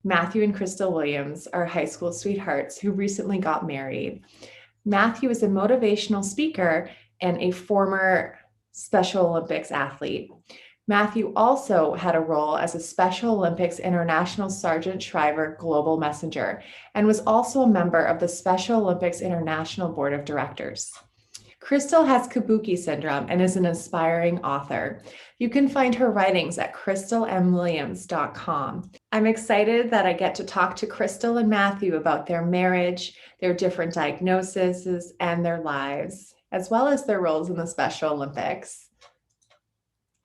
Matthew and Crystal Williams are high school sweethearts who recently got married. Matthew is a motivational speaker and a former Special Olympics athlete. Matthew also had a role as a Special Olympics International Sergeant Shriver Global Messenger and was also a member of the Special Olympics International Board of Directors. Crystal has Kabuki syndrome and is an aspiring author. You can find her writings at crystalmwilliams.com. I'm excited that I get to talk to Crystal and Matthew about their marriage, their different diagnoses, and their lives, as well as their roles in the Special Olympics.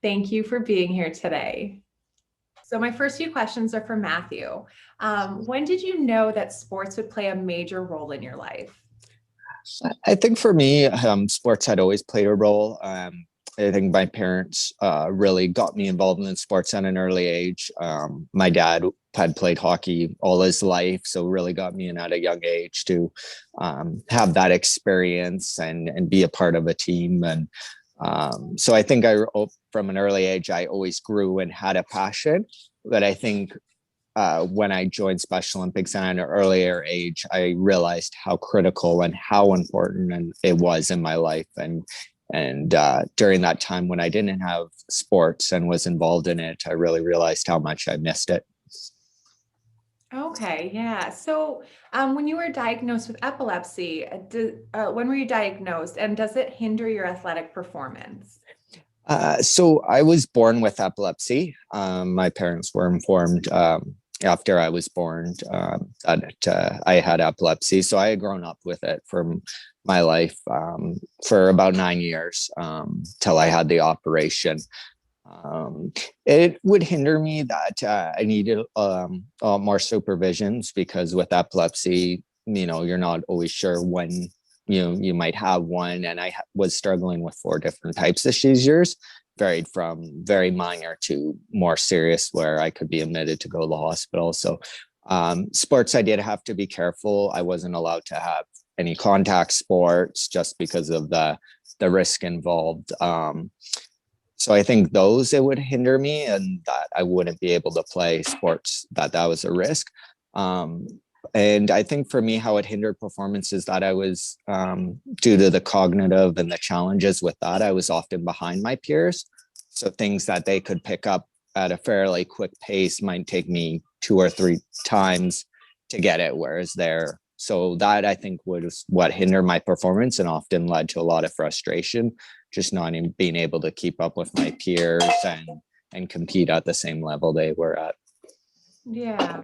Thank you for being here today. So my first few questions are for Matthew. When did you know that sports would play a major role in your life? I think for me, sports had always played a role. I think my parents really got me involved in sports at an early age. My dad had played hockey all his life, so really got me in at a young age to have that experience and be a part of a team. And so I think from an early age, I always grew and had a passion. But I think when I joined Special Olympics at an earlier age, I realized how critical and how important it was in my life. And during that time when I didn't have sports and was involved in it, I really realized how much I missed it. Okay, yeah. So when you were diagnosed with epilepsy, when were you diagnosed, and does it hinder your athletic performance? So I was born with epilepsy. My parents were informed after I was born that I had epilepsy. So I had grown up with it for my life for about 9 years till I had the operation. It would hinder me that I needed more supervisions, because with epilepsy, you're not always sure when you might have one. And I was struggling with 4 different types of seizures, varied from very minor to more serious, where I could be admitted to go to the hospital. So sports, I did have to be careful. I wasn't allowed to have any contact sports just because of the risk involved. So I think it would hinder me, and that I wouldn't be able to play sports, that was a risk. And I think for me, how it hindered performance is that I was, due to the cognitive and the challenges with that, I was often behind my peers. So things that they could pick up at a fairly quick pace might take me 2 or 3 times to get it, whereas so that I think was what hindered my performance and often led to a lot of frustration, just not being able to keep up with my peers and compete at the same level they were at. Yeah.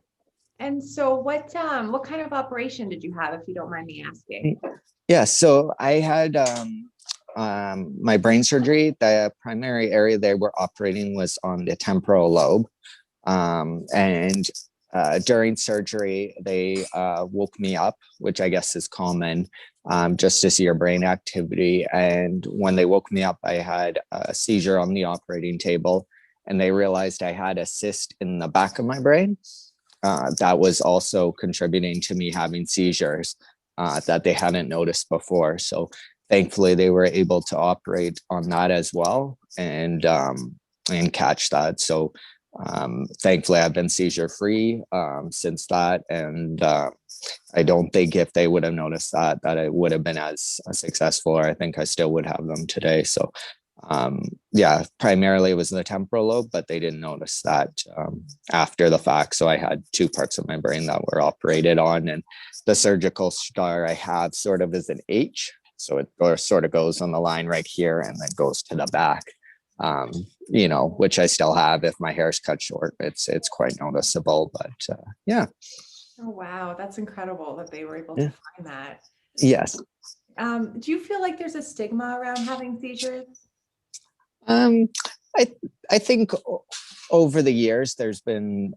And so what kind of operation did you have, if you don't mind me asking? Yeah, so I had my brain surgery. The primary area they were operating was on the temporal lobe. And during surgery, they woke me up, which I guess is common, just to see your brain activity. And when they woke me up, I had a seizure on the operating table, and they realized I had a cyst in the back of my brain. That was also contributing to me having seizures that they hadn't noticed before. So thankfully, they were able to operate on that as well and catch that. So thankfully, I've been seizure free since that. And I don't think if they would have noticed that it would have been as successful, or I think I still would have them today. So yeah, primarily it was the temporal lobe, but they didn't notice that after the fact. So I had 2 parts of my brain that were operated on, and the surgical scar I have sort of is an H. So it sort of goes on the line right here and then goes to the back, which I still have. If my hair's cut short, it's quite noticeable, but yeah. Oh, wow. That's incredible that they were able to find that. Yes. Do you feel like there's a stigma around having seizures? I think over the years there's been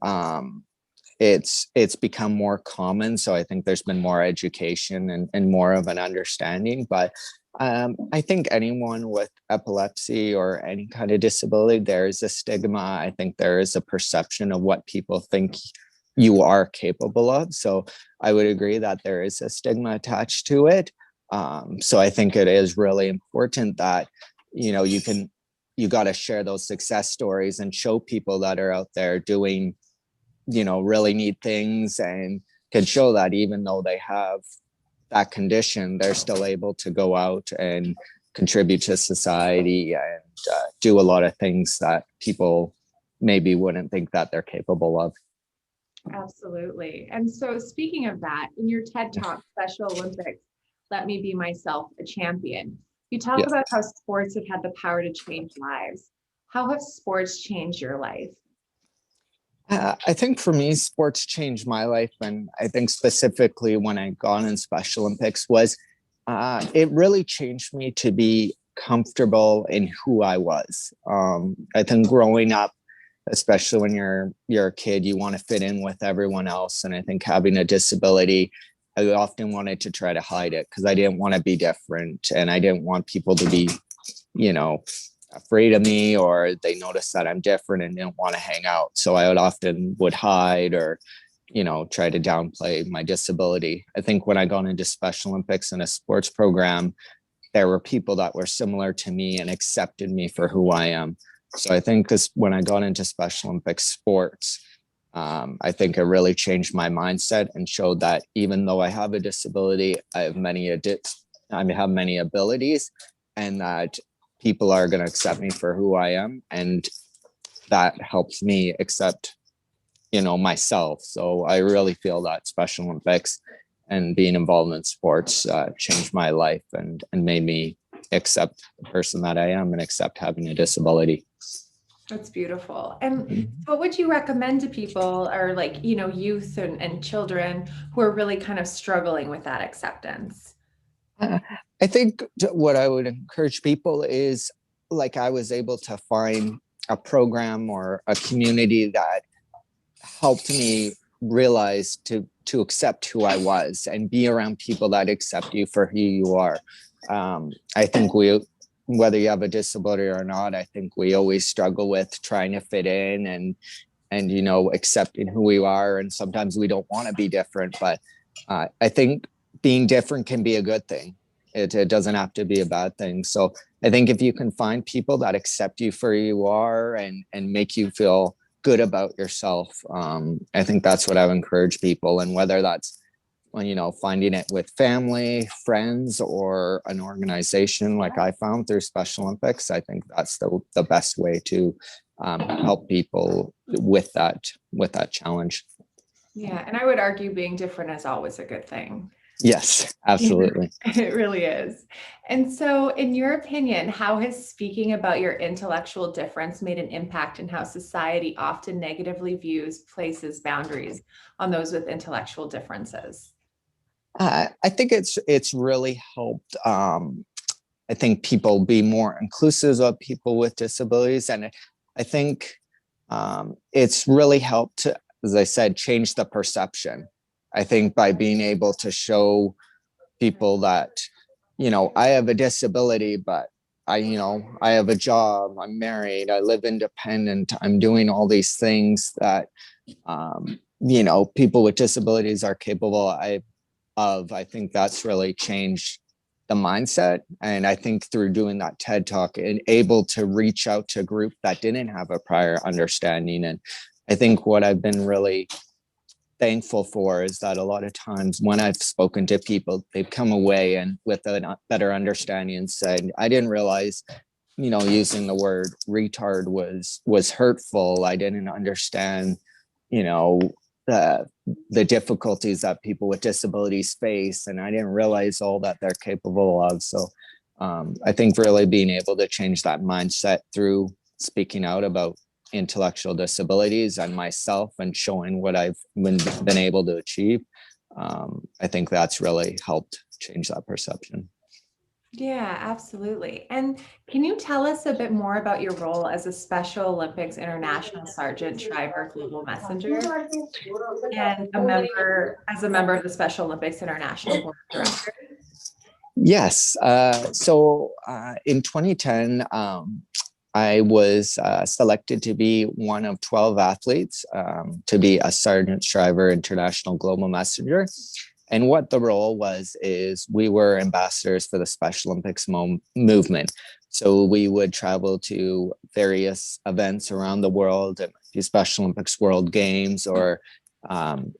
it's become more common. So I think there's been more education and more of an understanding. But I think anyone with epilepsy or any kind of disability, there is a stigma. I think there is a perception of what people think you are capable of. So I would agree that there is a stigma attached to it. So I think it is really important that, you got to share those success stories and show people that are out there doing really need things and can show that even though they have that condition, they're still able to go out and contribute to society and do a lot of things that people maybe wouldn't think that they're capable of. Absolutely. And so speaking of that, in your TED Talk, Special Olympics, Let Me Be Myself, a Champion, you talk about how sports have had the power to change lives. How have sports changed your life? I think for me, sports changed my life. And I think specifically when I got in Special Olympics was it really changed me to be comfortable in who I was. I think growing up, especially when you're a kid, you want to fit in with everyone else. And I think having a disability, I often wanted to try to hide it because I didn't want to be different. And I didn't want people to be, afraid of me, or they noticed that I'm different and didn't want to hang out. So I would hide or, try to downplay my disability. I think when I got into Special Olympics in a sports program, there were people that were similar to me and accepted me for who I am. So I think when I got into Special Olympics sports, I think it really changed my mindset and showed that even though I have a disability, I have many abilities, and that people are going to accept me for who I am. And that helps me accept, myself. So I really feel that Special Olympics and being involved in sports changed my life and made me accept the person that I am and accept having a disability. That's beautiful. And what would you recommend to people, or youth and children who are really kind of struggling with that acceptance? I think what I would encourage people is, like, I was able to find a program or a community that helped me realize to accept who I was and be around people that accept you for who you are. I think whether you have a disability or not, I think we always struggle with trying to fit in and accepting who we are. And sometimes we don't want to be different, but I think being different can be a good thing. It doesn't have to be a bad thing. So I think if you can find people that accept you for who you are and make you feel good about yourself, I think that's what I would encourage people. And whether that's, finding it with family, friends, or an organization like I found through Special Olympics, I think that's the best way to help people with that challenge. Yeah, and I would argue being different is always a good thing. Yes, absolutely. It really is. And so, in your opinion, how has speaking about your intellectual difference made an impact in how society often negatively views, places boundaries on those with intellectual differences? I think it's really helped. I think people be more inclusive of people with disabilities, and I think it's really helped to, as I said, change the perception. I think by being able to show people that, I have a disability, but I have a job, I'm married, I live independent, I'm doing all these things that, people with disabilities are capable of. I think that's really changed the mindset. And I think through doing that TED Talk and able to reach out to a group that didn't have a prior understanding. And I think what I've been really thankful for is that a lot of times when I've spoken to people, they've come away and with a better understanding and said, I didn't realize, using the word retard was hurtful. I didn't understand, the difficulties that people with disabilities face, and I didn't realize all that they're capable of. So I think really being able to change that mindset through speaking out about intellectual disabilities and myself and showing what I've been able to achieve, I think that's really helped change that perception. Yeah, absolutely. And can you tell us a bit more about your role as a Special Olympics International Sergeant Shriver Global Messenger and as a member of the Special Olympics International Board of Directors? Yes. So in 2010, I was selected to be one of 12 athletes to be a Sergeant Shriver International Global Messenger. And what the role was is we were ambassadors for the Special Olympics movement. So we would travel to various events around the world, and the Special Olympics, World Games, or um,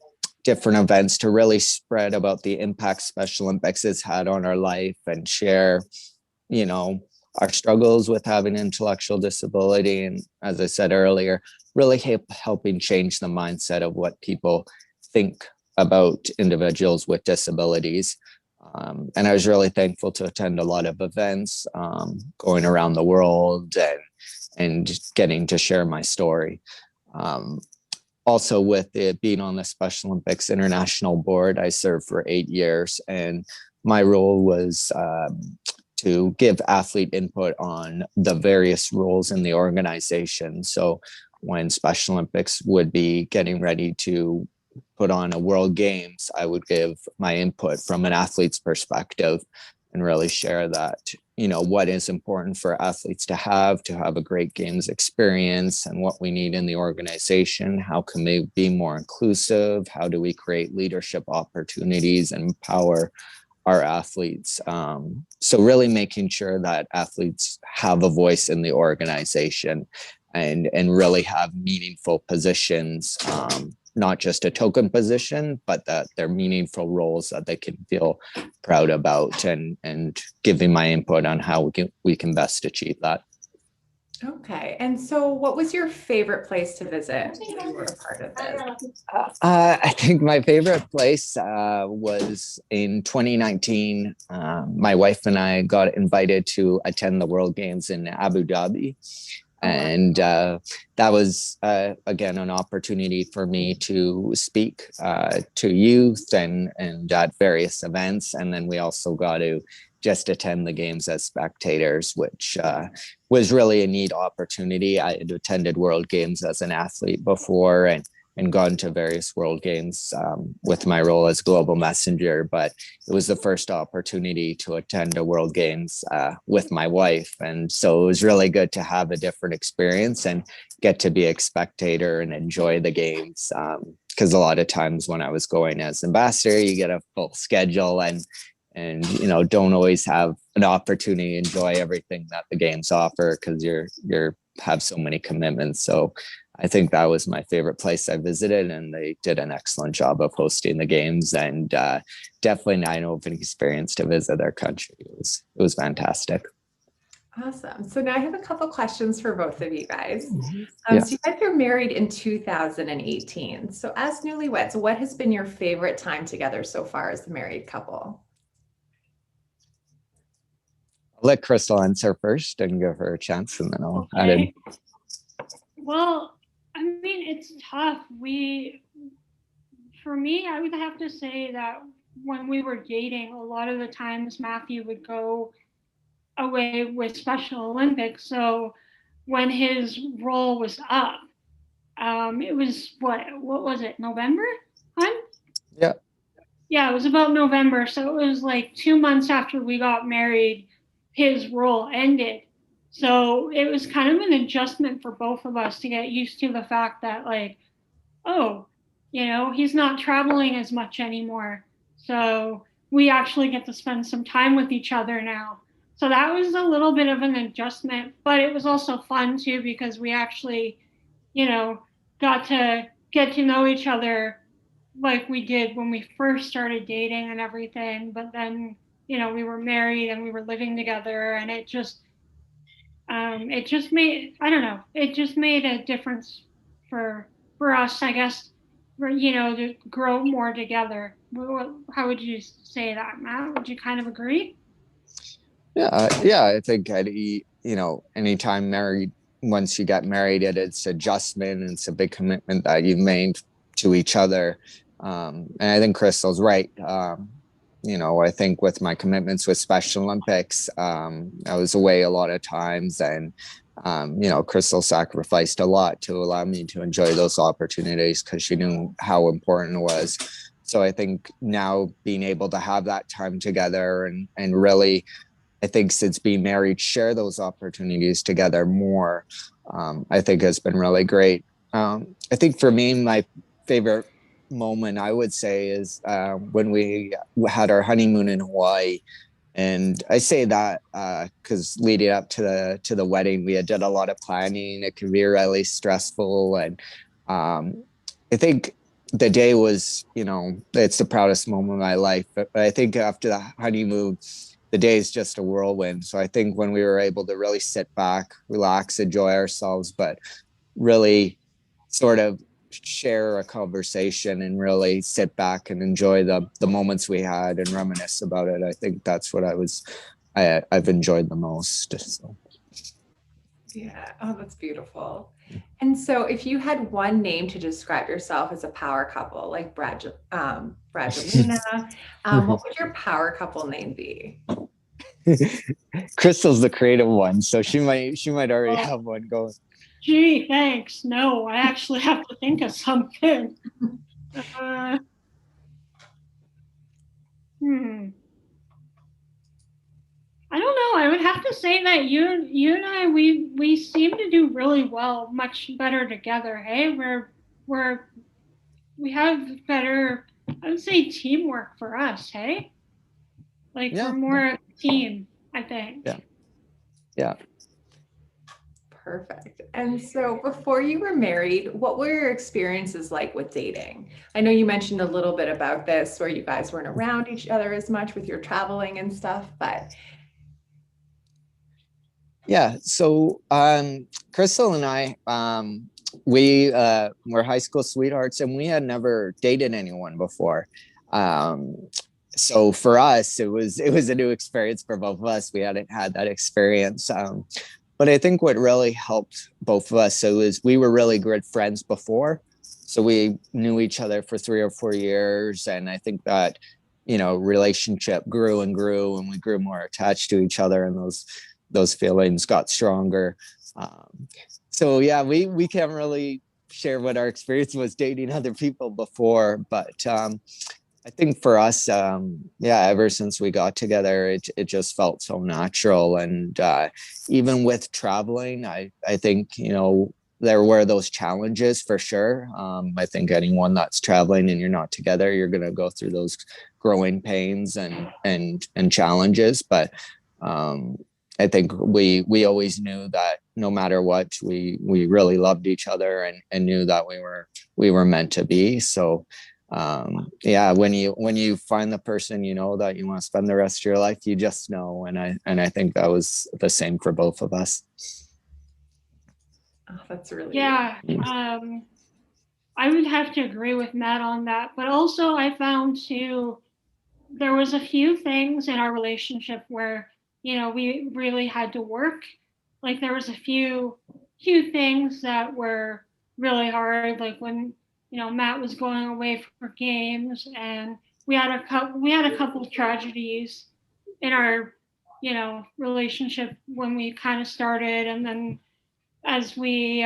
different events to really spread about the impact Special Olympics has had on our life and share, you know, our struggles with having intellectual disability. And as I said earlier, really helping change the mindset of what people think about individuals with disabilities. And I was really thankful to attend a lot of events, going around the world and getting to share my story. Um, Also, with it being on the Special Olympics International Board, I served for 8 years, and my role was to give athlete input on the various roles in the organization. So when Special Olympics would be getting ready to put on a World Games, I would give my input from an athlete's perspective and really share that, what is important for athletes to have a great games experience, and what we need in the organization. How can they be more inclusive? How do we create leadership opportunities and empower our athletes? So really making sure that athletes have a voice in the organization and really have meaningful positions, not just a token position, but that they're meaningful roles that they can feel proud about, and giving my input on how we can best achieve that. Okay. And so what was your favorite place to visit when you were a part of this? I think my favorite place was in 2019. My wife and I got invited to attend the World Games in Abu Dhabi. And that was, again, an opportunity for me to speak to youth and at various events. And then we also got to just attend the games as spectators, which was really a neat opportunity. I had attended World Games as an athlete before, and gone to various World Games with my role as global messenger, but it was the first opportunity to attend a World Games with my wife. And so it was really good to have a different experience and get to be a spectator and enjoy the games. Because a lot of times when I was going as ambassador, you get a full schedule and don't always have an opportunity to enjoy everything that the games offer, because you're have so many commitments. So I think that was my favorite place I visited, and they did an excellent job of hosting the games, and definitely an eye-opening experience to visit their country. It was fantastic. Awesome. So now I have a couple questions for both of you guys. Yeah. So you guys are married in 2018. So as newlyweds, what has been your favorite time together so far as a married couple? I'll let Crystal answer first and give her a chance, and then I'll add in. Well, I mean, it's tough. For me, I would have to say that when we were dating, a lot of the times Matthew would go away with Special Olympics. So when his role was up, it was what was it, November? Huh? Yeah. Yeah, it was about November. So it was like 2 months after we got married, his role ended. So it was kind of an adjustment for both of us to get used to the fact that, like, oh, he's not traveling as much anymore. So we actually get to spend some time with each other now. So that was a little bit of an adjustment, but it was also fun too, because we actually, got to get to know each other like we did when we first started dating and everything. But then, we were married and we were living together, and it just made, I don't know, it just made a difference for us, I guess, to grow more together. How would you say that, Matt? Would you kind of agree? Yeah, I think anytime once you get married, it's adjustment, and it's a big commitment that you've made to each other. And I think Crystal's right. I think with my commitments with Special Olympics, I was away a lot of times, and Crystal sacrificed a lot to allow me to enjoy those opportunities, because she knew how important it was. So I think now being able to have that time together and really, I think since being married, share those opportunities together more, I think has been really great. I think for me, my favorite moment, I would say, is when we had our honeymoon in Hawaii, And I say that because leading up to the wedding, we had done a lot of planning. It could be really stressful, and I think the day was, it's the proudest moment of my life. But I think after the honeymoon, the day is just a whirlwind. So I think when we were able to really sit back, relax, enjoy ourselves, but really sort of share a conversation and really sit back and enjoy the moments we had and reminisce about it. I think that's what I've enjoyed the most. So. Yeah. Oh, that's beautiful. And so if you had one name to describe yourself as a power couple, like Brangelina, what would your power couple name be? Crystal's the creative one, so she might already have one going. Gee, thanks. No, I actually have to think of something. I don't know. I would have to say that you and I we seem to do really well, much better together. Hey, we have better, I would say, teamwork for us. Hey, like we're more a team, I think. Yeah. Perfect. And so before you were married, what were your experiences like with dating? I know you mentioned a little bit about this where you guys weren't around each other as much with your traveling and stuff, but yeah. So Crystal and I, we were high school sweethearts, and we had never dated anyone before. So for us, it was a new experience for both of us. We hadn't had that experience. But I think what really helped both of us, so is we were really good friends before. So we knew each other for 3 or 4 years. And I think that, relationship grew and grew, and we grew more attached to each other, and those feelings got stronger. So yeah, we can't really share what our experience was dating other people before, but I think for us, ever since we got together, it just felt so natural. And even with traveling, I think, there were those challenges for sure. I think anyone that's traveling and you're not together, you're going to go through those growing pains and challenges. But I think we always knew that no matter what, we really loved each other and knew that we were meant to be. So when you find the person that you want to spend the rest of your life, you just know. And I think that was the same for both of us. Oh, that's really I would have to agree with Matt on that, but also I found too there was a few things in our relationship where we really had to work. Like there was a few things that were really hard, like when Matt was going away for games, and we had a couple of tragedies in our relationship when we kind of started, and then as we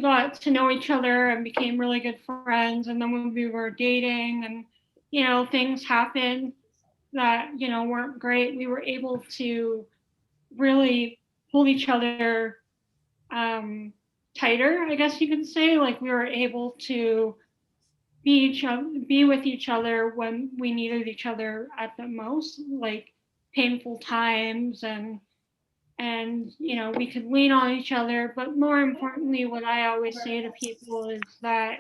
got to know each other and became really good friends, and then when we were dating, and things happened that weren't great, we were able to really hold each other tighter, I guess you could say. Like we were able to be with each other when we needed each other at the most, like painful times, and we could lean on each other. But more importantly, what I always say to people is that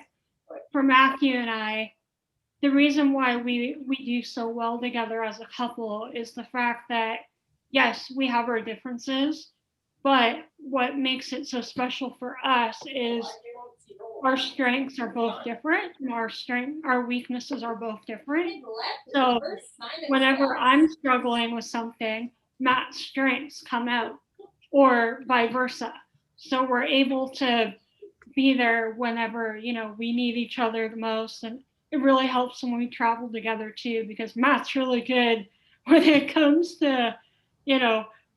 for Matthew and I, the reason why we do so well together as a couple is the fact that, yes, we have our differences, but what makes it so special for us is our strengths are both different, and our weaknesses are both different. So whenever I'm struggling with something, Matt's strengths come out, or vice versa. So we're able to be there whenever we need each other the most. And it really helps when we travel together too, because Matt's really good when it comes to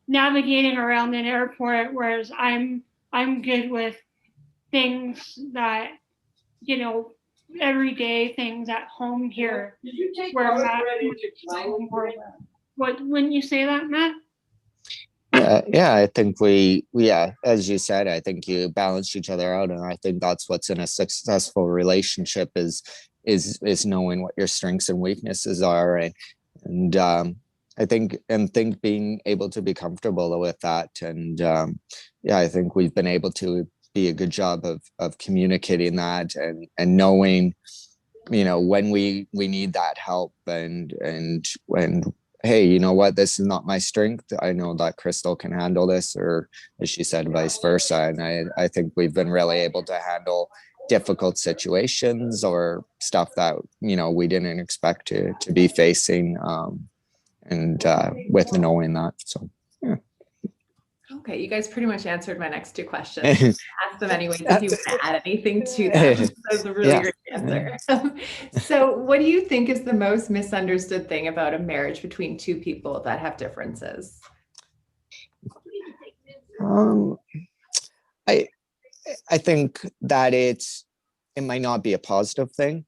navigating around an airport, whereas I'm good with things that everyday things at home here, where Matt more. What, wouldn't you say that, Matt? Yeah, I think as you said, I think you balance each other out, and I think that's what's in a successful relationship is knowing what your strengths and weaknesses are, And I think being able to be comfortable with that. And yeah, I think we've been able to be a good job of communicating that and knowing, when we need that help, and when, hey, you know what, this is not my strength. I know that Crystal can handle this, or as she said, vice versa. And I think we've been really able to handle difficult situations or stuff that, we didn't expect to be facing. And with knowing that. So, yeah. Okay, you guys pretty much answered my next two questions. Ask them anyways if you want to add anything to them. That was a really great answer. So what do you think is the most misunderstood thing about a marriage between two people that have differences? I think that it might not be a positive thing.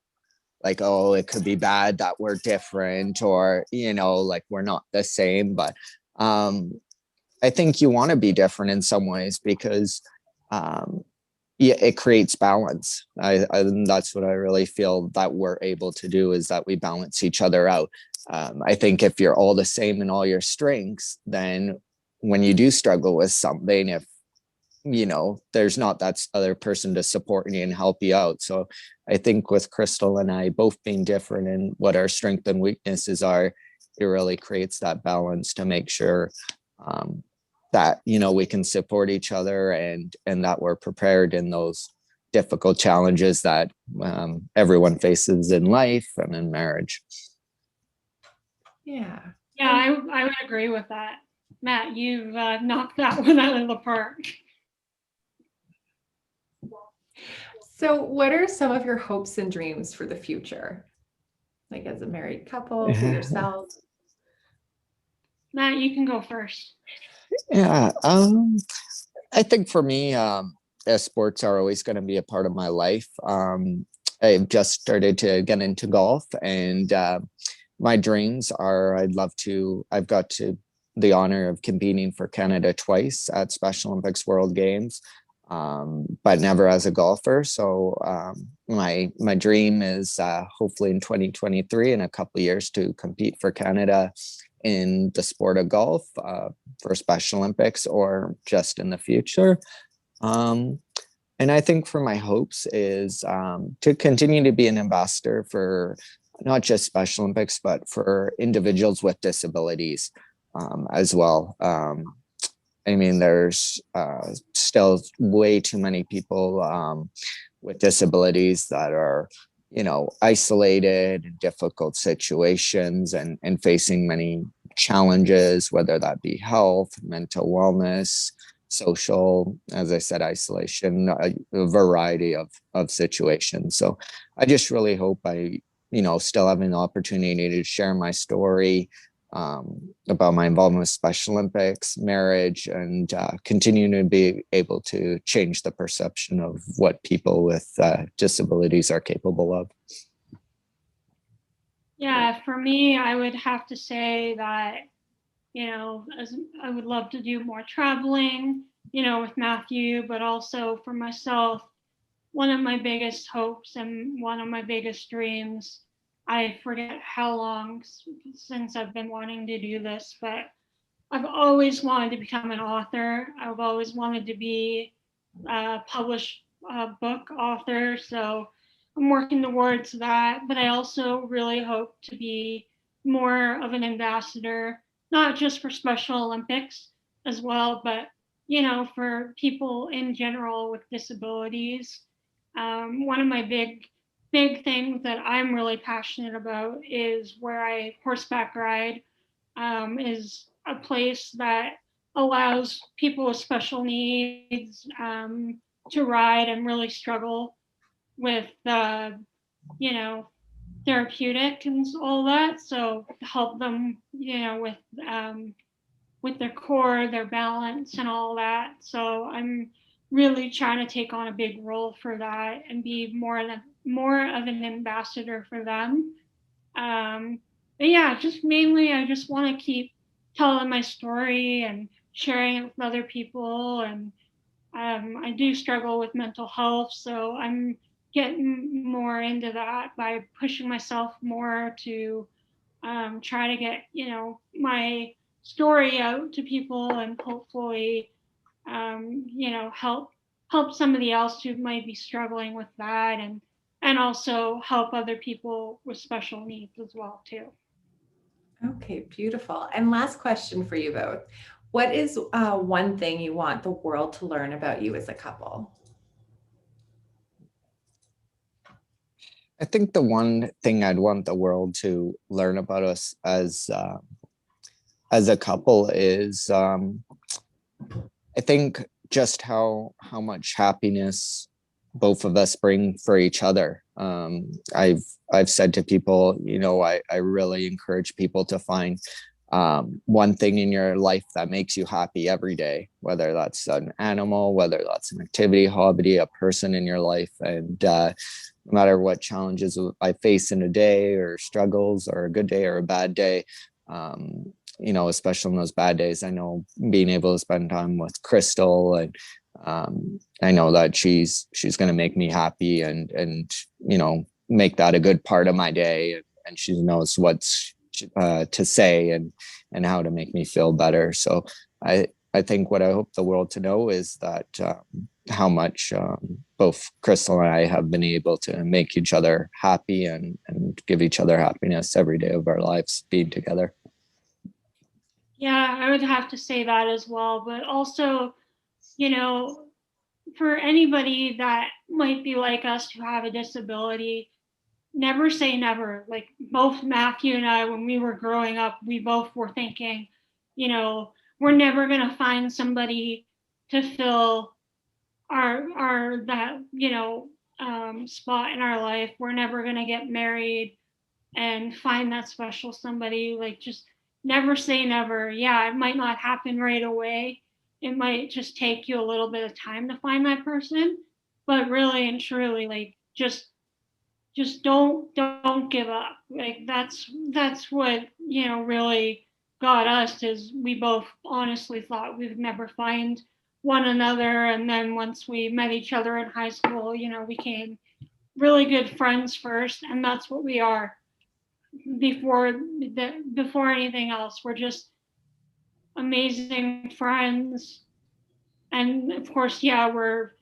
Like, oh, it could be bad that we're different, or, like we're not the same. But I think you want to be different in some ways, because yeah, it creates balance. That's what I really feel that we're able to do, is that we balance each other out. I think if you're all the same in all your strengths, then when you do struggle with something, if there's not that other person to support you and help you out. So I think with Crystal and I both being different in what our strengths and weaknesses are, it really creates that balance to make sure that we can support each other, and that we're prepared in those difficult challenges that everyone faces in life and in marriage. Yeah, I would agree with that. Matt, you've knocked that one out of the park. So what are some of your hopes and dreams for the future? Like as a married couple, for yourselves? Matt, you can go first. Yeah, I think for me, sports are always going to be a part of my life. I've just started to get into golf, and my dreams are, I've got the honor of competing for Canada twice at Special Olympics, World Games, but never as a golfer. So my dream is hopefully in 2023, in a couple of years, to compete for Canada in the sport of golf for Special Olympics, or just in the future. And I think for my hopes is to continue to be an ambassador for not just Special Olympics, but for individuals with disabilities as well. I mean, there's still way too many people with disabilities that are, isolated in difficult situations, and facing many challenges, whether that be health, mental wellness, social, as I said, isolation, a variety of situations. So I just really hope I, still having the opportunity to share my story about my involvement with Special Olympics, marriage, and continue to be able to change the perception of what people with disabilities are capable of. Yeah, for me, I would have to say that, I would love to do more traveling, with Matthew, but also for myself, one of my biggest hopes and one of my biggest dreams, I forget how long since I've been wanting to do this, but I've always wanted to become an author. I've always wanted to be a published book author. So I'm working towards that. But I also really hope to be more of an ambassador, not just for Special Olympics as well, but, for people in general with disabilities. One of my big things that I'm really passionate about is where I horseback ride, is a place that allows people with special needs to ride and really struggle with, therapeutic and all that. So help them, with their core, their balance, and all that. So I'm really trying to take on a big role for that and be more of an ambassador for them. But yeah, just mainly I just want to keep telling my story and sharing it with other people. And I do struggle with mental health, so I'm getting more into that by pushing myself more to try to get, my story out to people and hopefully, help somebody else who might be struggling with that, and also help other people with special needs as well too. Okay, beautiful. And last question for you both. What is one thing you want the world to learn about you as a couple? I think the one thing I'd want the world to learn about us as a couple is, I think just how much happiness both of us bring for each other. I've said to people, I really encourage people to find one thing in your life that makes you happy every day, whether that's an animal, whether that's an activity, hobby, a person in your life. And no matter what challenges I face in a day, or struggles, or a good day or a bad day, especially in those bad days, I know being able to spend time with Crystal, and I know that she's going to make me happy, and make that a good part of my day, and she knows what's to say and how to make me feel better. So I think what I hope the world to know is that how much both Crystal and I have been able to make each other happy and give each other happiness every day of our lives being together. Yeah, I would have to say that as well. But also, for anybody that might be like us who have a disability, never say never. Like both Matthew and I, when we were growing up, we both were thinking, we're never going to find somebody to fill our that, spot in our life. We're never going to get married and find that special somebody. Like, just never say never. Yeah, it might not happen right away. It might just take you a little bit of time to find that person, but really and truly, like, just don't give up. Like, that's what, really got us, is we both honestly thought we'd never find one another. And then once we met each other in high school, we became really good friends first, and that's what we are before anything else. We're just amazing friends. And of course, yeah, we're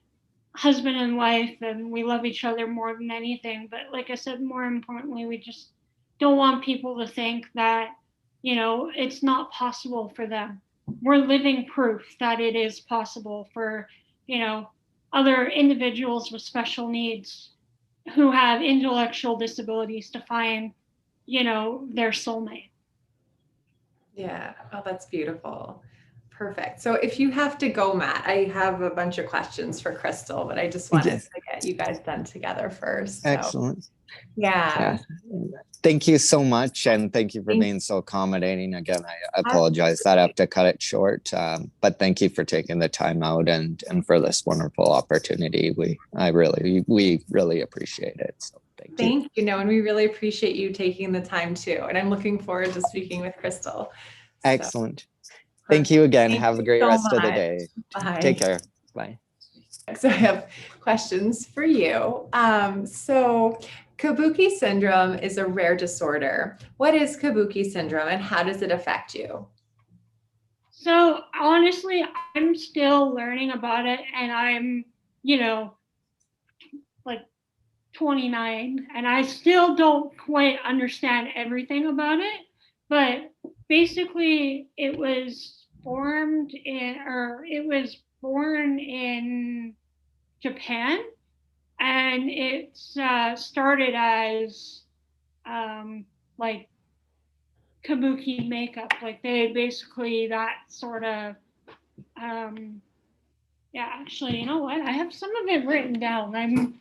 husband and wife, and we love each other more than anything. But like I said, more importantly, we just don't want people to think that, it's not possible for them. We're living proof that it is possible for, other individuals with special needs who have intellectual disabilities to find, their soulmate. Yeah. Oh, that's beautiful. Perfect. So if you have to go, Matt, I have a bunch of questions for Crystal, but I just wanted to get you guys done together first. So, excellent. Yeah. Thank you so much. And thank you for being so accommodating. Again, I apologize that I have to cut it short, but thank you for taking the time out and for this wonderful opportunity. We really appreciate it. So thank you. And we really appreciate you taking the time too. And I'm looking forward to speaking with Crystal. Excellent. Thank you again. Have a great rest of the day. Bye. Take care. Bye. So I have questions for you. So Kabuki syndrome is a rare disorder. What is Kabuki syndrome and how does it affect you? So honestly, I'm still learning about it, and I'm, like 29, and I still don't quite understand everything about it. But basically, it was born in Japan, and it started as like kabuki makeup. Like, they basically that sort of yeah. Actually, you know what? I have some of it written down.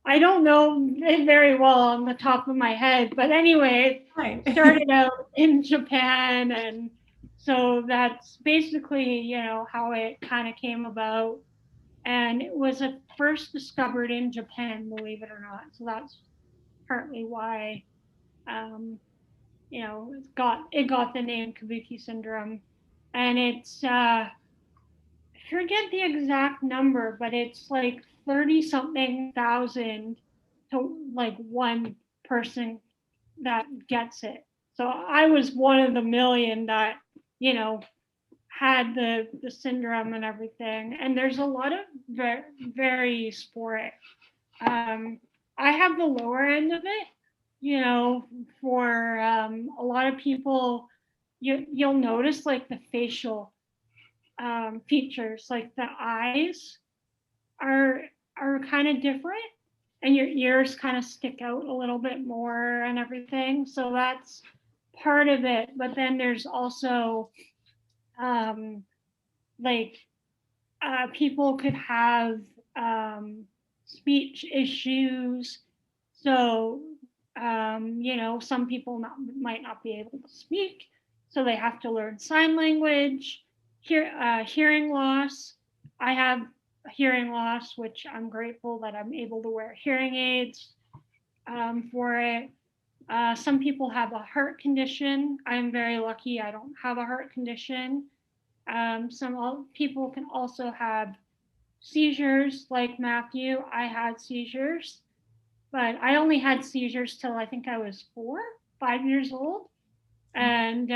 I don't know it very well on the top of my head, but anyway, it started out in Japan, and so that's basically, how it kind of came about. And it was at first discovered in Japan, believe it or not. So that's partly why, it got the name Kabuki syndrome. And it's I forget the exact number, but it's like 30 something thousand to like one person that gets it. So I was one of the million that, you know, had the syndrome and everything. And there's a lot of varies for it. I have the lower end of it, you know, for a lot of people, you'll notice like the facial features, like the eyes are kind of different, and your ears kind of stick out a little bit more and everything. So that's part of it. But then there's also like people could have speech issues. So, you know, some people might not be able to speak, so they have to learn sign language. Hearing loss. I have hearing loss, which I'm grateful that I'm able to wear hearing aids for it. Some people have a heart condition. I'm very lucky I don't have a heart condition. Some people can also have seizures, like Matthew. I had seizures, but I only had seizures till I think I was 5 years old. And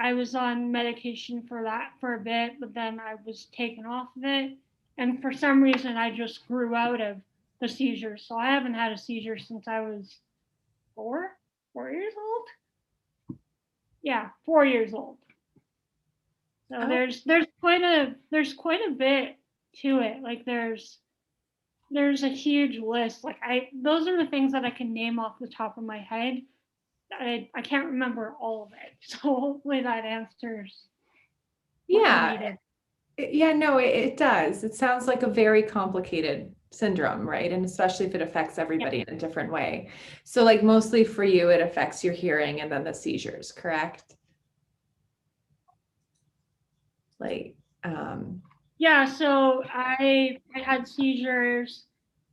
I was on medication for that for a bit, but then I was taken off of it. And for some reason, I just grew out of the seizures. So I haven't had a seizure since I was 4 years old. Yeah, 4 years old. So Oh. there's quite a bit to it. Like there's a huge list. Like those are the things that I can name off the top of my head. I can't remember all of it. So hopefully that answers what you Yeah. needed. Yeah, no, it does. It sounds like a very complicated syndrome, right? And especially if it affects everybody in a different way. So like mostly for you, it affects your hearing and then the seizures, correct? Like, Yeah, so I had seizures,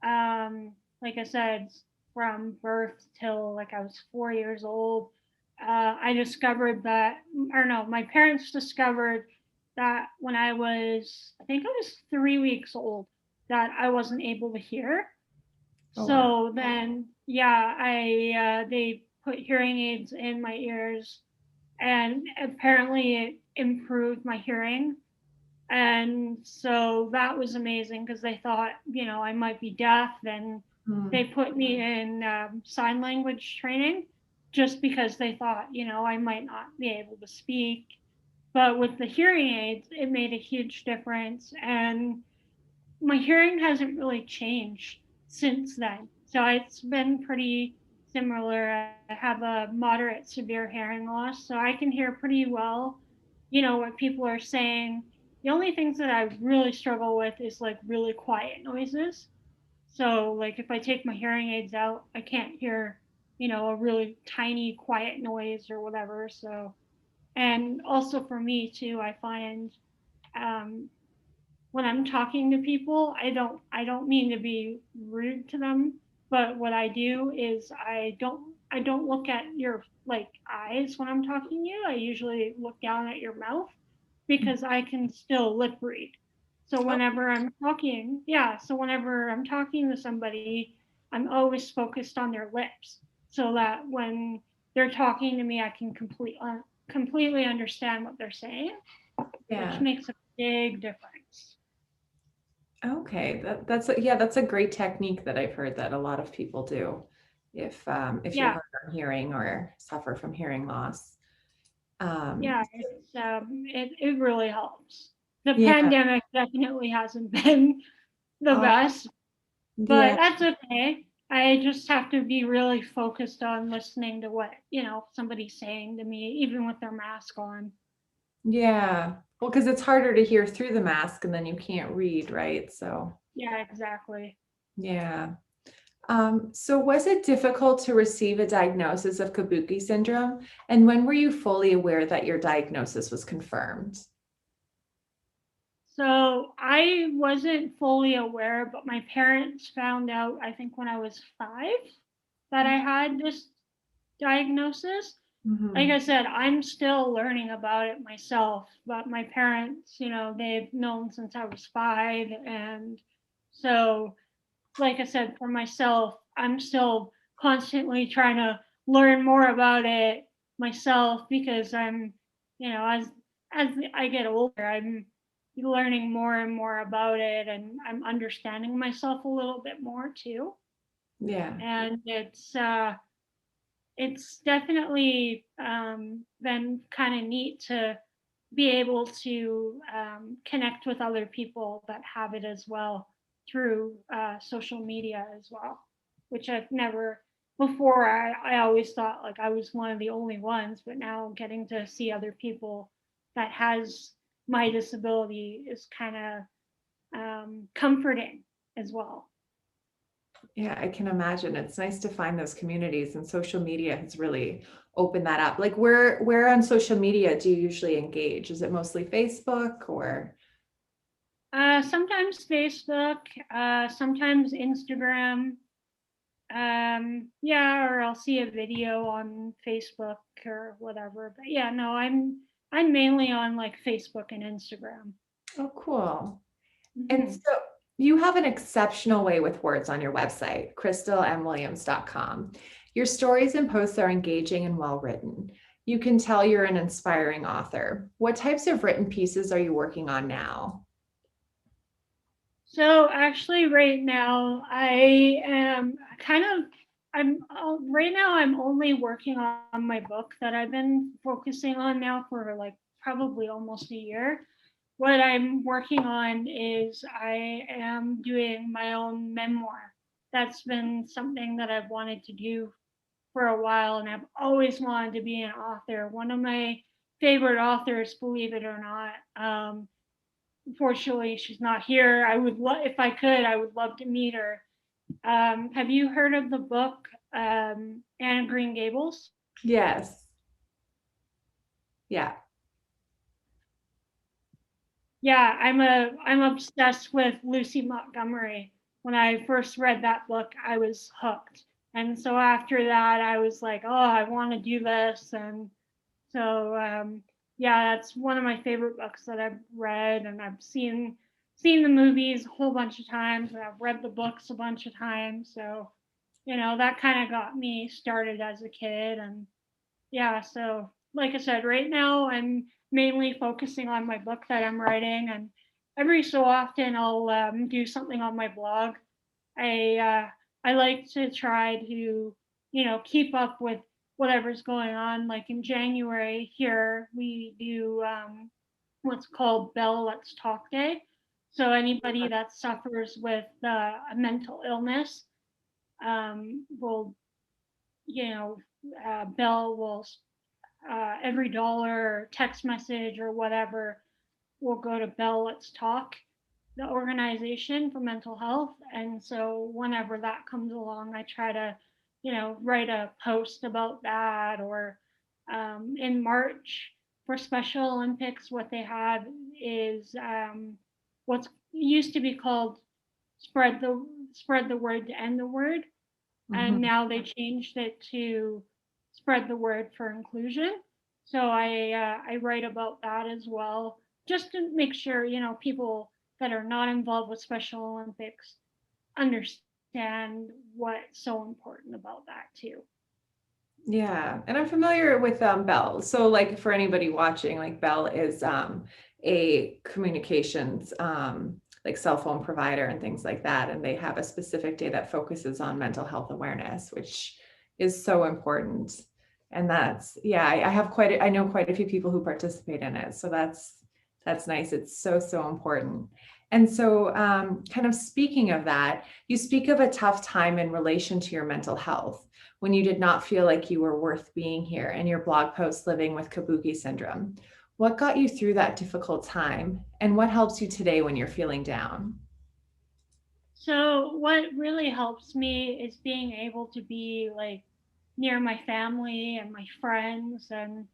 like I said, from birth till like I was 4 years old. I discovered that, or no, my parents discovered that when I think I was 3 weeks old, that I wasn't able to hear. Oh, So then, yeah, they put hearing aids in my ears, and apparently it improved my hearing. And so that was amazing because they thought, you know, I might be deaf. And they put me in sign language training just because they thought, you know, I might not be able to speak. But with the hearing aids, it made a huge difference. And my hearing hasn't really changed since then. So it's been pretty similar. I have a moderate severe hearing loss, so I can hear pretty well, you know, what people are saying. The only things that I really struggle with is like really quiet noises. So like if I take my hearing aids out, I can't hear, you know, a really tiny quiet noise or whatever. So, and also for me too, I find um, when I'm talking to people, I don't mean to be rude to them, but what I do is I don't look at your like eyes when I'm talking to you. I usually look down at your mouth because I can still lip read. So whenever I'm talking, yeah, so whenever I'm talking to somebody, I'm always focused on their lips so that when they're talking to me, I can completely understand what they're saying, yeah. which makes a big difference. Okay, that's a great technique that I've heard that a lot of people do if you're Yeah. hard on hearing or suffer from hearing loss. Yeah, it really helps. The Yeah, pandemic definitely hasn't been the uh, best, but yeah, that's okay. I just have to be really focused on listening to what, you know, somebody's saying to me, even with their mask on. yeah. Well, because it's harder to hear through the mask and then you can't read, right? So, Yeah, exactly. yeah. So was it difficult to receive a diagnosis of Kabuki syndrome? And when were you fully aware that your diagnosis was confirmed? So I wasn't fully aware, but my parents found out, I think, when I was 5 that I had this diagnosis. Like Mhm. I said, I'm still learning about it myself, but my parents, you know, they've known since I was 5. And so, like I said, for myself, I'm still constantly trying to learn more about it myself, because I'm, as I get older, I'm learning more and more about it, and I'm understanding myself a little bit more too. Yeah. And it's definitely been kind of neat to be able to connect with other people that have it as well through social media as well, which I've never before. I always thought like I was one of the only ones, but now getting to see other people that has my disability is kind of comforting as well. Yeah, I can imagine. It's nice to find those communities, and social media has really opened that up. Like where on social media do you usually engage? Is it mostly Facebook or? Sometimes Facebook, sometimes Instagram. Yeah, or I'll see a video on Facebook or whatever. But yeah, no, I'm mainly on like Facebook and Instagram. Oh, cool. And Mhm. so you have an exceptional way with words on your website, crystalmwilliams.com. Your stories and posts are engaging and well written. You can tell you're an inspiring author. What types of written pieces are you working on now? So actually, right now I am kind of I'm right now I'm only working on my book that I've been focusing on now for like probably almost a year. What I'm working on is I am doing my own memoir. That's been something that I've wanted to do for a while, and I've always wanted to be an author. One of my favorite authors, believe it or not, unfortunately, she's not here. If I could, I would love to meet her. Have you heard of the book Anne of Green Gables? Yes. Yeah. Yeah, I'm obsessed with Lucy Montgomery. When I first read that book, I was hooked. And so after that, I was like, oh, I want to do this. And so yeah, that's one of my favorite books that I've read, and I've seen the movies a whole bunch of times, and I've read the books a bunch of times. So that kind of got me started as a kid. And yeah, so like I said, right now I'm mainly focusing on my book that I'm writing, and every so often I'll do something on my blog. I like to try to keep up with whatever's going on. Like in January here, we do what's called Bell Let's Talk Day. So anybody that suffers with a mental illness will, you know, Bell will every dollar or text message or whatever will go to Bell Let's Talk, the organization for mental health. And so whenever that comes along, I try to, write a post about that. Or in March for Special Olympics, what they have is what's used to be called spread the word to end the word, and Mhm. now they changed it to spread the word for inclusion. So I write about that as well, just to make sure people that are not involved with Special Olympics understand what's so important about that too. Yeah, and I'm familiar with Bell. So, like for anybody watching, like Bell is a communications like cell phone provider and things like that, and they have a specific day that focuses on mental health awareness, which is so important. And that's yeah, I have I know quite a few people who participate in it, so that's nice. It's so important. And so, kind of speaking of that, you speak of a tough time in relation to your mental health when you did not feel like you were worth being here in your blog post, Living with Kabuki Syndrome. What got you through that difficult time? And what helps you today when you're feeling down? So what really helps me is being able to be like near my family and my friends. And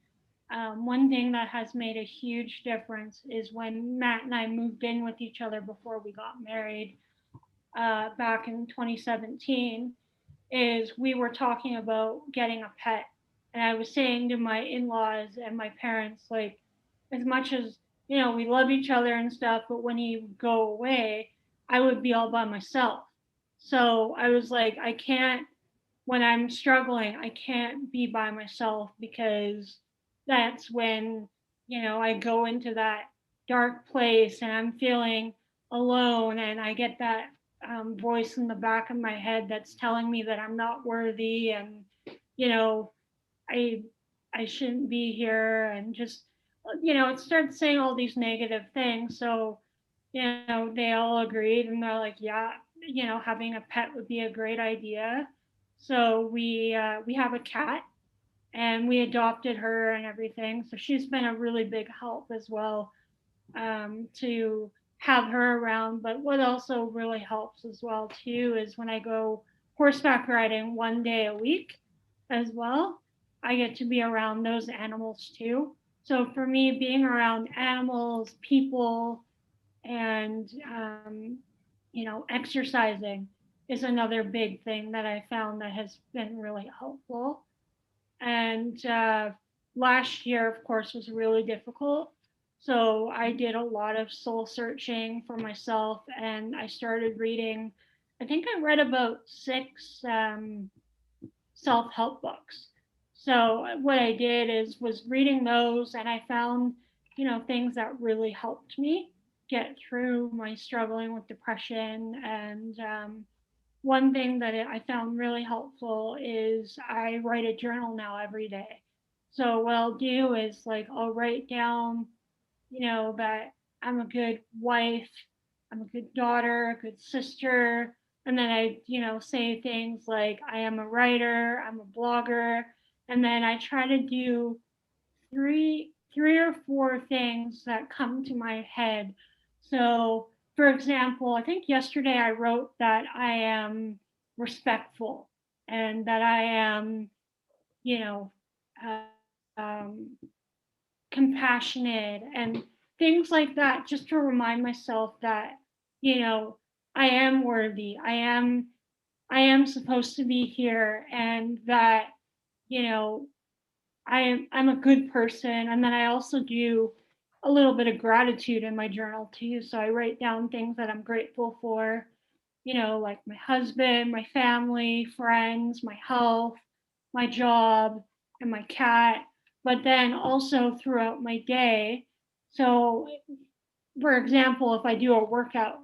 one thing that has made a huge difference is when Matt and I moved in with each other before we got married back in 2017, is we were talking about getting a pet. And I was saying to my in-laws and my parents, like, as much as, we love each other and stuff, but when he would go away, I would be all by myself. So I was like, I can't when I'm struggling, I can't be by myself because that's when, I go into that dark place and I'm feeling alone, and I get that voice in the back of my head that's telling me that I'm not worthy, and, you know, I I shouldn't be here, and just, it starts saying all these negative things. So, they all agreed, and they're like, yeah, having a pet would be a great idea. So we have a cat, and we adopted her and everything. So she's been a really big help as well, to have her around. But what also really helps as well too is when I go horseback riding 1 day a week as well, I get to be around those animals too. So for me, being around animals, people, and exercising is another big thing that I found that has been really helpful. And last year, of course, was really difficult. So I did a lot of soul searching for myself, and I started reading. I think I read about 6 self-help books. So what I did is was reading those, and I found, things that really helped me get through my struggling with depression. And one thing that I found really helpful is I write a journal now every day. So what I'll do is, like, I'll write down, that I'm a good wife, I'm a good daughter, a good sister. And then I, say things like I am a writer, I'm a blogger. And then I try to do three or four things that come to my head. So, for example, I think yesterday I wrote that I am respectful, and that I am, you know, uh, um, compassionate, and things like that, just to remind myself that, you know, I am worthy. I am supposed to be here, and that, you know, I'm a good person. And then I also do a little bit of gratitude in my journal too. So I write down things that I'm grateful for, like my husband, my family, friends, my health, my job, and my cat. But then also throughout my day. So, for example, if I do a workout,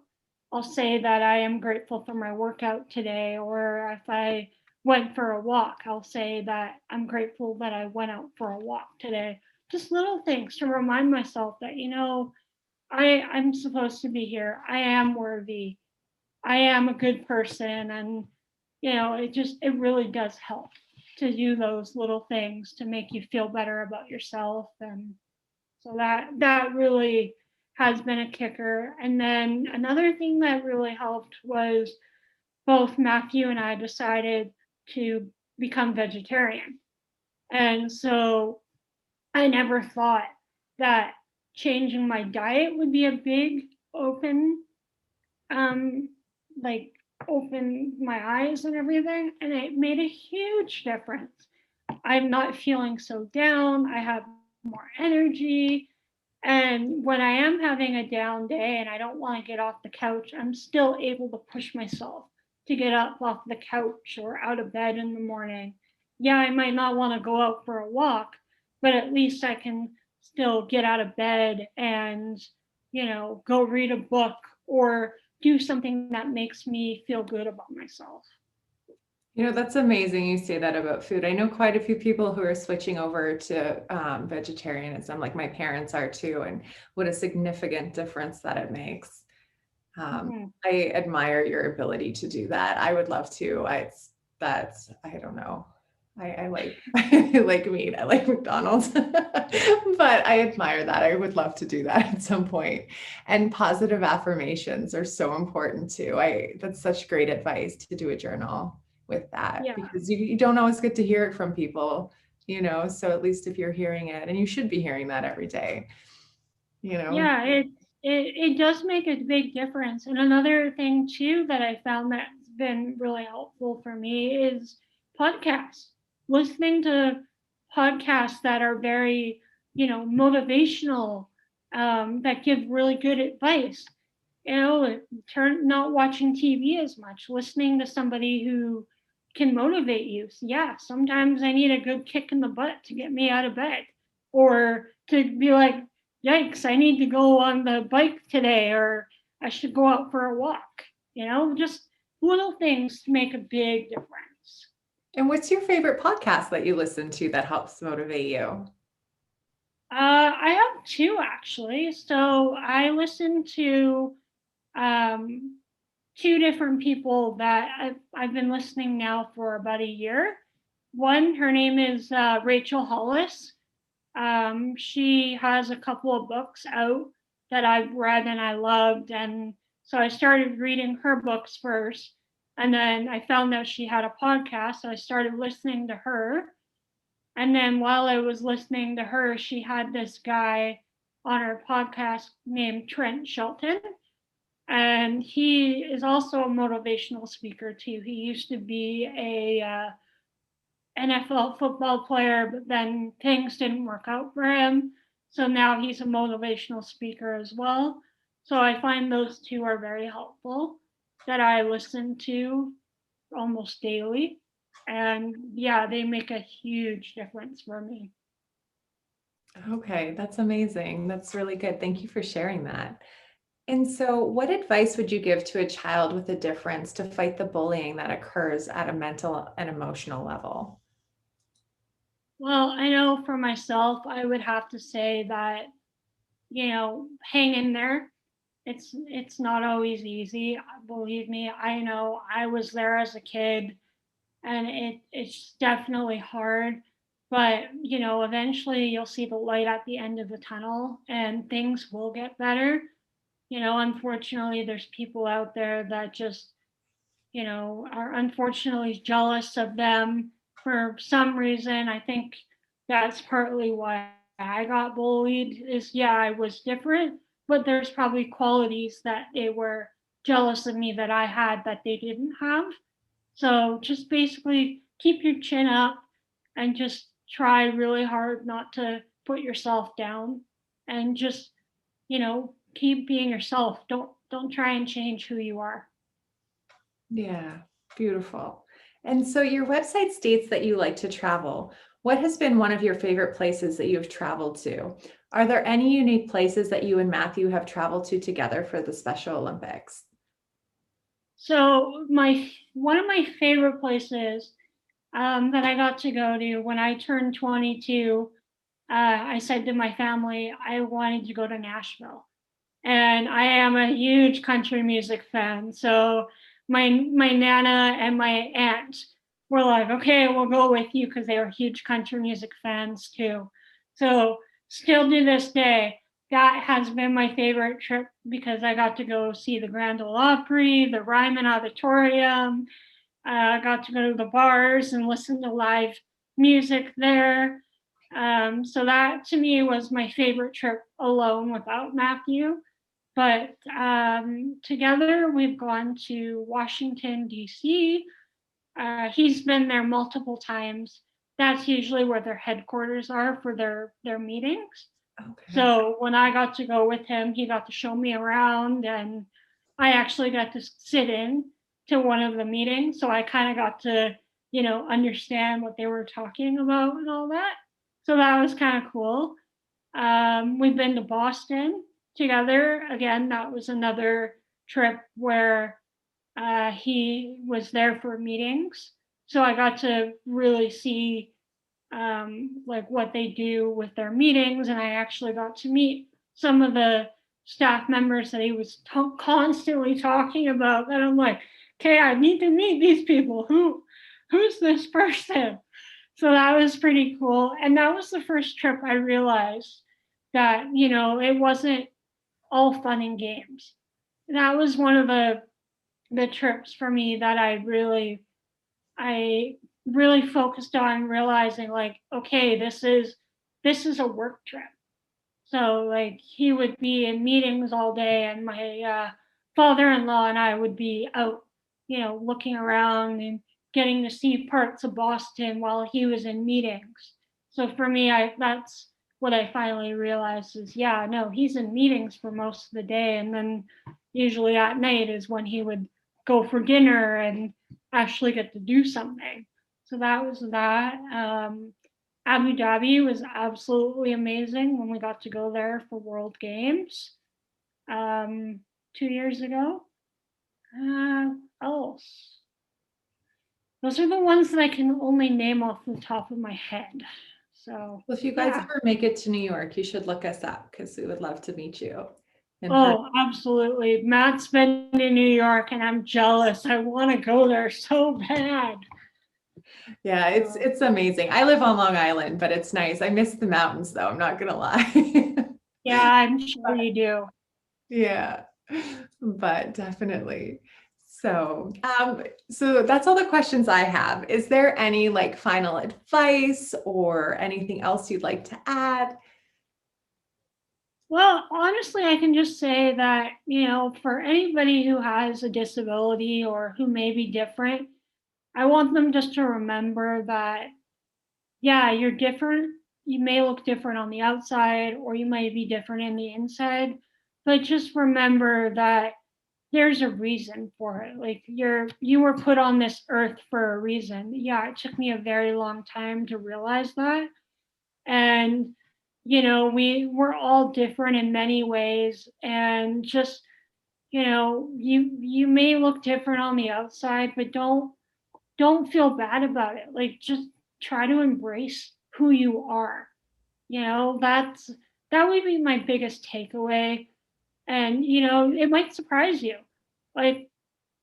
I'll say that I am grateful for my workout today. Or if I went for a walk, I'll say that I'm grateful that I went out for a walk today. Just little things to remind myself that, I'm supposed to be here. I am worthy. I am a good person. And, it really does help to do those little things to make you feel better about yourself. And so that really has been a kicker. And then another thing that really helped was both Matthew and I decided to become vegetarian. And so I never thought that changing my diet would be a big open, um, like, open my eyes and everything. And it made a huge difference. I'm not feeling so down. I have more energy. And when I am having a down day and I don't want to get off the couch, I'm still able to push myself to get up off the couch or out of bed in the morning. Yeah, I might not want to go out for a walk, but at least I can still get out of bed and, go read a book or do something that makes me feel good about myself. That's amazing you say that about food. I know quite a few people who are switching over to vegetarianism, like my parents are too, and what a significant difference that it makes. I admire your ability to do that. I would love to. I don't know. I like I like meat. I like McDonald's, but I admire that. I would love to do that at some point. And positive affirmations are so important too. That's such great advice to do a journal with that, Yeah. because you don't always get to hear it from people, so at least if you're hearing it, and you should be hearing that every day. Yeah, it does make a big difference. And another thing too that I found that's been really helpful for me is podcasts. Listening to podcasts that are very, motivational, that give really good advice. Not watching TV as much, listening to somebody who, can motivate you. So yeah, sometimes I need a good kick in the butt to get me out of bed, or to be like, yikes, I need to go on the bike today, or I should go out for a walk. Just little things make a big difference. And what's your favorite podcast that you listen to that helps motivate you? I have two actually. So I listen to two different people that I've been listening now for about a year. One, her name is Rachel Hollis. She has a couple of books out that I've read and I loved. And so I started reading her books first. And then I found out she had a podcast. So I started listening to her. And then while I was listening to her, she had this guy on her podcast named Trent Shelton. And he is also a motivational speaker too. He used to be a NFL football player, but then things didn't work out for him. So now he's a motivational speaker as well. So I find those two are very helpful that I listen to almost daily. And yeah, they make a huge difference for me. Okay, that's amazing. That's really good. Thank you for sharing that. And so, what advice would you give to a child with a difference to fight the bullying that occurs at a mental and emotional level? Well, I know for myself, I would have to say that, hang in there. It's not always easy. Believe me, I know I was there as a kid, and it's definitely hard. But eventually you'll see the light at the end of the tunnel, and things will get better. Unfortunately, there's people out there that just, are unfortunately jealous of them for some reason. I think that's partly why I got bullied is, yeah, I was different, but there's probably qualities that they were jealous of me that I had that they didn't have. So just basically keep your chin up and just try really hard not to put yourself down, and just, keep being yourself. Don't try and change who you are. Yeah, beautiful. And so, your website states that you like to travel. What has been one of your favorite places that you've traveled to? Are there any unique places that you and Matthew have traveled to together for the Special Olympics? So one of my favorite places that I got to go to when I turned 22, I said to my family I wanted to go to Nashville, and I am a huge country music fan. So my nana and my aunt were like, "Okay, we'll go with you," because they were huge country music fans too. So still to this day, that has been my favorite trip because I got to go see the Grand Ole Opry, the Ryman Auditorium. I got to go to the bars and listen to live music there. So that to me was my favorite trip alone without Matthew. But together we've gone to Washington, D.C. He's been there multiple times. That's usually where their headquarters are for their meetings. Okay. So when I got to go with him, he got to show me around, and I actually got to sit in to one of the meetings. So I kind of got to, understand what they were talking about and all that. So that was kind of cool. We've been to Boston together. Again, that was another trip where he was there for meetings. So I got to really see like what they do with their meetings, and I actually got to meet some of the staff members that he was constantly talking about. And I'm like, okay, I need to meet these people. Who's this person? So that was pretty cool. And that was the first trip I realized that, it wasn't all fun and games. That was one of the trips for me that I really focused on realizing, like, okay, this is a work trip. So like he would be in meetings all day, and my father-in-law and I would be out, looking around and getting to see parts of Boston while he was in meetings. So for me, that's what I finally realized is, yeah, no, he's in meetings for most of the day, and then usually at night is when he would go for dinner and actually get to do something. So that was that. Abu Dhabi was absolutely amazing when we got to go there for World Games 2 years ago. Else? Those are the ones that I can only name off the top of my head. So, Well, if you guys yeah. ever make it to New York, you should look us up because we would love to meet you. Oh, absolutely. Matt's been in New York and I'm jealous. I want to go there so bad. Yeah, it's amazing. I live on Long Island, but it's nice. I miss the mountains though, I'm not gonna lie. Yeah, I'm sure you do. Yeah, but definitely. So that's all the questions I have. Is there any like final advice or anything else you'd like to add? Well, honestly, I can just say that, for anybody who has a disability or who may be different, I want them just to remember that, yeah, you're different. You may look different on the outside or you might be different in the inside, but just remember that there's a reason for it. Like you were put on this earth for a reason. Yeah, it took me a very long time to realize that. And we're all different in many ways, and just you may look different on the outside, but don't feel bad about it. Like, just try to embrace who you are. That would be my biggest takeaway. And it might surprise you. Like,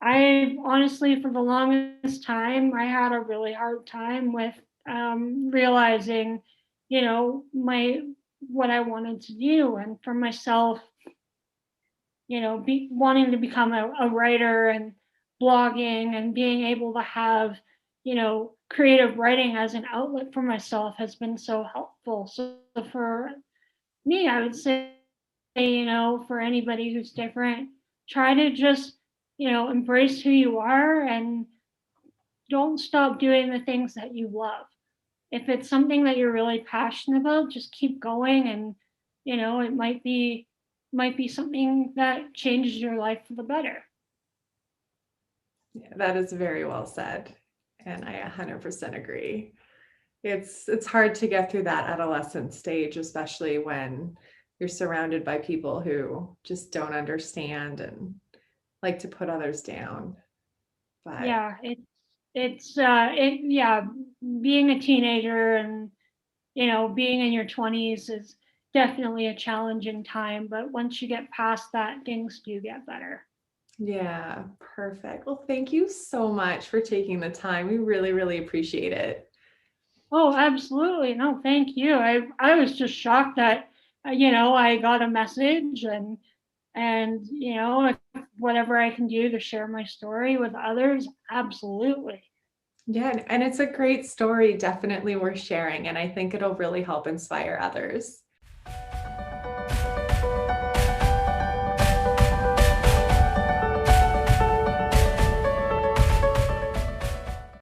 I honestly, for the longest time, I had a really hard time with realizing, my what I wanted to do, and for myself, wanting to become a writer and blogging and being able to have, creative writing as an outlet for myself has been so helpful. So for me, I would say, for anybody who's different, try to just, embrace who you are and don't stop doing the things that you love. If it's something that you're really passionate about, just keep going, and it might be something that changes your life for the better. Yeah, that is very well said, and I 100% agree. It's hard to get through that adolescent stage, especially when you're surrounded by people who just don't understand and like to put others down. But Yeah, yeah, being a teenager and being in your 20s is definitely a challenging time, but once you get past that, things do get better. yeah, perfect. Well, thank you so much for taking the time. We really, really appreciate it. Oh, absolutely. No, thank you. I was just shocked that I got a message, and whatever I can do to share my story with others, absolutely. Yeah, and it's a great story, definitely worth sharing, and I think it'll really help inspire others.